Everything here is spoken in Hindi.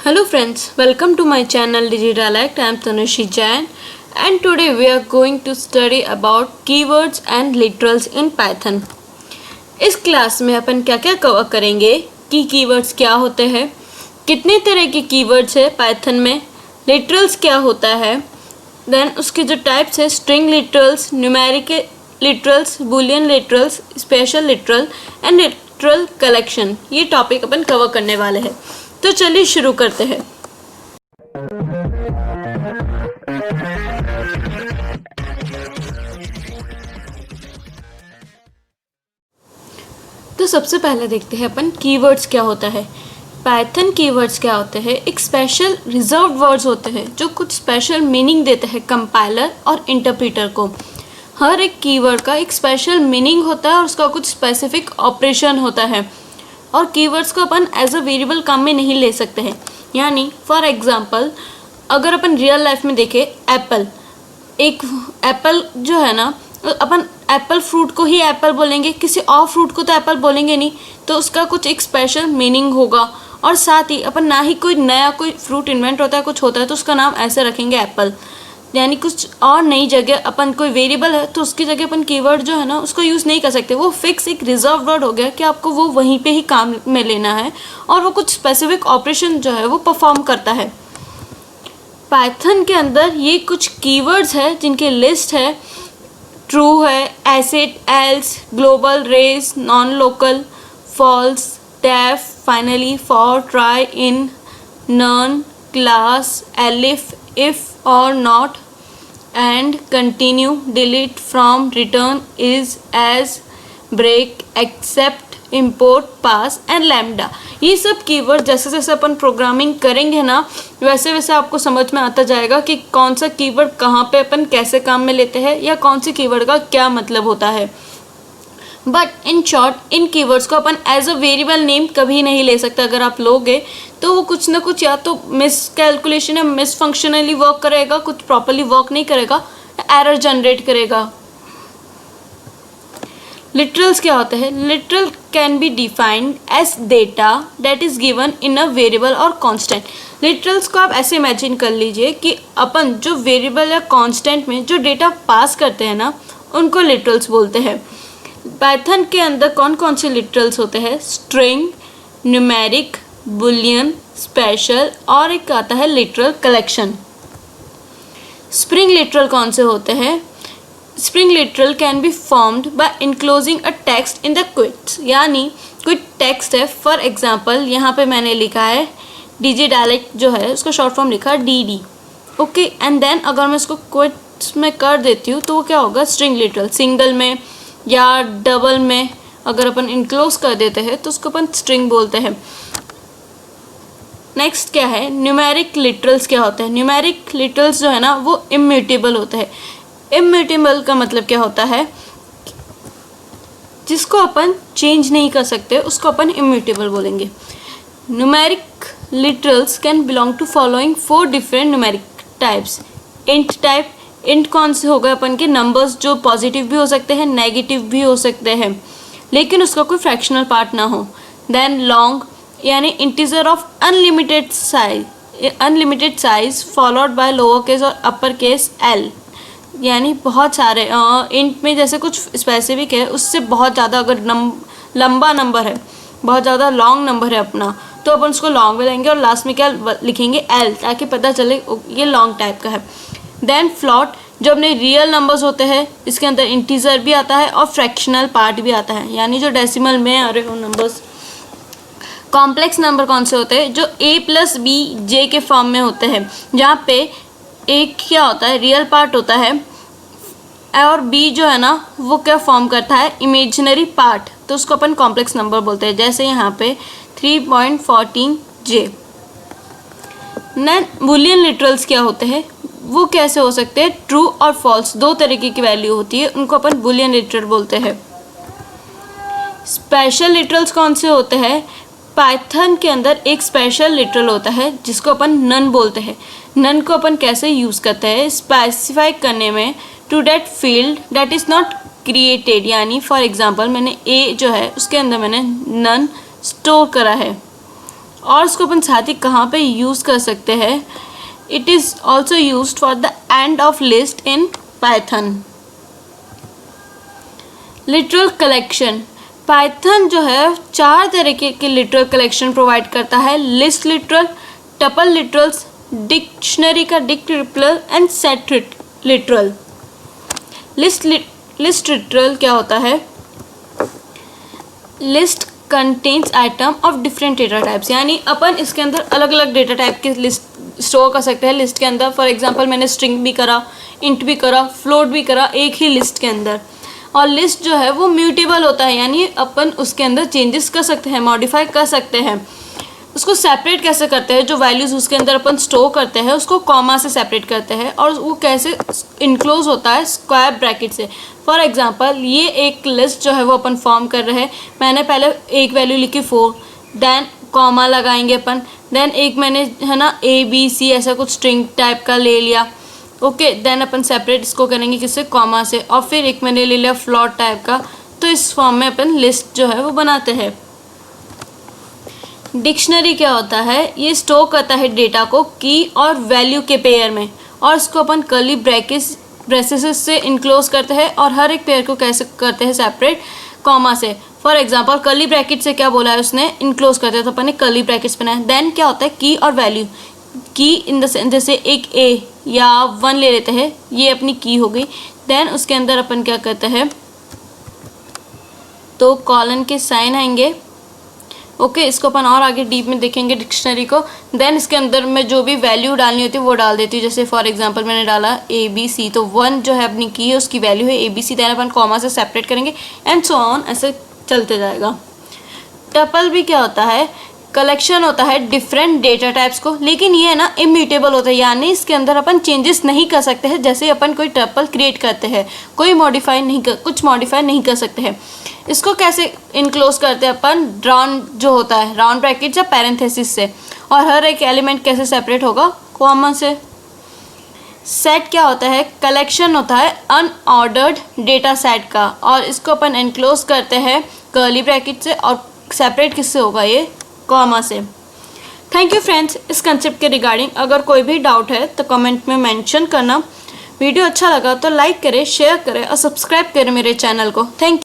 Hello friends, welcome to my channel Digitalact. I am Tanushi Jain and today we are going to study about keywords and literals in Python. इस क्लास में अपन क्या क्या कवर करेंगे कि कीवर्ड्स क्या होते हैं, कितने तरह के कीवर्ड्स है पाइथन में, लिटरल्स क्या होता है, देन उसके जो टाइप्स है string literals, numeric literals, Boolean literals, special literal and literal collection, ये टॉपिक अपन कवर करने वाले हैं। तो चलिए शुरू करते हैं। तो सबसे पहले देखते हैं अपन कीवर्ड्स क्या होता है। पाइथन कीवर्ड्स क्या होते हैं, एक स्पेशल रिजर्व्ड वर्ड्स होते हैं जो कुछ स्पेशल मीनिंग देते हैं कंपाइलर और इंटरप्रेटर को। हर एक कीवर्ड का एक स्पेशल मीनिंग होता है और उसका कुछ स्पेसिफिक ऑपरेशन होता है और कीवर्ड्स को अपन एज अ वेरिएबल काम में नहीं ले सकते हैं। यानी फॉर एग्जांपल अगर अपन रियल लाइफ में देखें एप्पल, एक एप्पल जो है ना, अपन एप्पल फ्रूट को ही एप्पल बोलेंगे, किसी और फ्रूट को तो एप्पल बोलेंगे नहीं, तो उसका कुछ एक स्पेशल मीनिंग होगा। और साथ ही अपन ना ही कोई नया कोई फ्रूट इन्वेंट होता है, कुछ होता है तो उसका नाम ऐसे रखेंगे एप्पल। यानी कुछ और नई जगह अपन कोई वेरिएबल है तो उसकी जगह अपन कीवर्ड जो है ना उसको यूज़ नहीं कर सकते। वो फिक्स एक रिजर्व वर्ड हो गया कि आपको वो वहीं पे ही काम में लेना है और वो कुछ स्पेसिफिक ऑपरेशन जो है वो परफॉर्म करता है। पाइथन के अंदर ये कुछ कीवर्ड्स है जिनकी लिस्ट है, ट्रू है, acid, else, global, raise, nonlocal, false, def, finally, for, try, in, none, class, elif, if or not, and continue, delete, from, return, is, as, break, accept, import, pass and lambda। ये सब कीवर्ड जैसे जैसे अपन प्रोग्रामिंग करेंगे ना वैसे वैसे आपको समझ में आता जाएगा कि कौन सा कीवर्ड कहाँ पे अपन कैसे काम में लेते हैं या कौन से कीवर्ड का क्या मतलब होता है। But in short in keywords को अपन एज अ वेरिएबल नेम कभी नहीं ले सकते। अगर आप लोगे तो वो कुछ ना कुछ या तो मिस कैलकुलेशन या मिस फंक्शनली वर्क करेगा, कुछ प्रॉपरली वर्क नहीं करेगा, एरर जनरेट करेगा। लिटरल्स क्या होते हैं, literal can be defined as data that is given in a variable और कांस्टेंट। लिटरल्स को आप ऐसे इमेजिन कर लीजिए कि अपन जो वेरिएबल या कांस्टेंट में जो डेटा पास करते हैं ना उनको लिटरल्स बोलते हैं। पाइथन के अंदर कौन कौन से लिटरल्स होते हैं, स्ट्रिंग, न्यूमेरिक, बुलियन, स्पेशल और एक आता है लिटरल कलेक्शन। स्प्रिंग लिटरल कौन से होते हैं, spring literal can be formed by enclosing a text in the quits. यानी कोई टेक्स्ट है, फॉर एग्जांपल यहाँ पे मैंने लिखा है डिजिटैलेक्ट जो है उसका शॉर्ट फॉर्म लिखा है DD, ओके, एंड देन अगर मैं इसको क्विट्स में कर देती हूँ तो वो क्या होगा, स्ट्रिंग लिटरल। सिंगल में या डबल में अगर अपन इनक्लोज कर देते हैं तो उसको अपन स्ट्रिंग बोलते हैं। नेक्स्ट क्या है, न्यूमेरिक लिटरल्स क्या होते हैं। न्यूमेरिक लिटरल्स जो है ना वो इम्यूटेबल होते हैं। इम्यूटेबल का मतलब क्या होता है, जिसको अपन चेंज नहीं कर सकते उसको अपन इम्यूटेबल बोलेंगे। Numeric literals can belong to following 4 different numeric types. Int type, int कौन से हो गए अपन के नंबर्स जो पॉजिटिव भी हो सकते हैं नेगेटिव भी हो सकते हैं लेकिन उसका कोई फ्रैक्शनल पार्ट ना हो। देन लॉन्ग यानी integer of unlimited size followed by lower case और अपर केस एल। यानी बहुत सारे इंट में जैसे कुछ स्पेसिफिक है उससे बहुत ज़्यादा अगर लंबा नंबर है, बहुत ज़्यादा लॉन्ग नंबर है अपना, तो अपन उसको लॉन्ग में लेंगे और लास्ट में क्या लिखेंगे एल, ताकि पता चले ये लॉन्ग टाइप का है। देन फ्लॉट जो अपने रियल नंबर्स होते हैं, इसके अंदर इंटीजर भी आता है और फ्रैक्शनल पार्ट भी आता है, यानी जो डेसिमल में आ रहे हो नंबर्स। कॉम्प्लेक्स नंबर कौन से होते हैं, जो A+B(J) के फॉर्म में होते हैं, जहाँ पे एक क्या होता है रियल पार्ट होता है और B जो है ना वो क्या फॉर्म करता है, इमेजिनरी पार्ट, तो उसको अपन कॉम्प्लेक्स नंबर बोलते हैं। जैसे यहाँ पे 3.14J। देन बुलियन लिटरल्स क्या होते हैं, वो कैसे हो सकते हैं, ट्रू और फॉल्स, 2 तरीके की वैल्यू होती है, उनको अपन बुलियन लिटरल बोलते हैं। स्पेशल लिटरल्स कौन से होते हैं, पाइथन के अंदर एक स्पेशल लिटरल होता है जिसको अपन नन बोलते हैं। नन को अपन कैसे यूज़ करते हैं, स्पेसिफाई करने में to that field that is not created. यानी फॉर एग्जांपल मैंने A जो है उसके अंदर मैंने नन स्टोर करा है और इसको अपन साथ ही कहाँ पे यूज़ कर सकते हैं? It is also use for the end of list in Python. Literal collection, Python जो है 4 तरीके के लिटरल कलेक्शन प्रोवाइड करता है। List literal, tuple literals, dictionary का dict literal and set literal. List literal क्या होता है? List contains item of different data types, यानी अपन इसके अंदर अलग अलग डेटा टाइप की लिस्ट स्टोर कर सकते हैं लिस्ट के अंदर। फॉर एग्जांपल मैंने स्ट्रिंग भी करा, इंट भी करा, फ्लोट भी करा एक ही लिस्ट के अंदर। और लिस्ट जो है वो म्यूटेबल होता है, यानी अपन उसके अंदर चेंजेस कर सकते हैं, मॉडिफाई कर सकते हैं। उसको सेपरेट कैसे करते हैं? जो वैल्यूज़ उसके अंदर अपन स्टोर करते हैं उसको कॉमा से सेपरेट करते हैं, और वो कैसे इनक्लोज होता है? स्क्वायर ब्रैकेट से। फॉर एग्जांपल ये एक लिस्ट जो है वो अपन फॉर्म कर रहे हैं। मैंने पहले एक वैल्यू लिखी 4, देन कॉमा लगाएंगे अपन, देन एक मैंने है ना ABC ऐसा कुछ स्ट्रिंग टाइप का ले लिया, ओके, देन अपन सेपरेट इसको करेंगे किससे? कॉमा से। और फिर एक मैंने ले लिया फ्लोट टाइप का। तो इस फॉर्म में अपन लिस्ट जो है वो बनाते हैं। डिक्शनरी क्या होता है? ये स्टोर करता है डेटा को की और वैल्यू के पेयर में, और इसको अपन कर्ली ब्रेसेस से इनक्लोज करते हैं, और हर एक पेयर को कैसे करते हैं? सेपरेट कॉमा से। फॉर एग्जांपल कर्ली ब्रैकेट से क्या बोला है उसने? इनक्लोज करते हैं, तो अपन ने कर्ली ब्रैकेट्स बनाया। देन क्या होता है? की और वैल्यू। की इन द सेंस जैसे एक A या 1 ले लेते हैं, ये अपनी की हो गई। देन उसके अंदर अपन क्या करते हैं? तो कॉलन के साइन आएंगे, ओके, इसको अपन और आगे डीप में देखेंगे डिक्शनरी को। देन इसके अंदर में जो भी वैल्यू डालनी होती है वो डाल देती हूँ। जैसे फॉर एग्जांपल मैंने डाला ABC, तो 1 जो है अपनी की है उसकी वैल्यू है ABC। देन अपन कॉमा से सेपरेट करेंगे एंड सो ऑन, ऐसे चलते जाएगा। टपल भी क्या होता है? कलेक्शन होता है डिफरेंट डेटा टाइप्स को, लेकिन ये है ना इम्यूटेबल होता है, यानी इसके अंदर अपन चेंजेस नहीं कर सकते हैं। जैसे अपन कोई टपल क्रिएट करते हैं, कुछ मॉडिफाई नहीं कर सकते हैं। इसको कैसे इनक्लोज करते हैं अपन? राउंड जो होता है, राउंड ब्रैकेट या पैरेंथेसिस से। और हर एक एलिमेंट कैसे सेपरेट होगा? कॉमा से। सेट क्या होता है? कलेक्शन होता है अनऑर्डर्ड डेटा सेट का, और इसको अपन इनक्लोज करते हैं कर्ली ब्रैकेट से, और सेपरेट किससे होगा? ये कॉमा से। Thank you friends. इस कंसेप्ट के रिगार्डिंग अगर कोई भी डाउट है तो कमेंट में मेंशन करना। वीडियो अच्छा लगा तो लाइक करें, शेयर करें और सब्सक्राइब करें मेरे चैनल को। Thank you.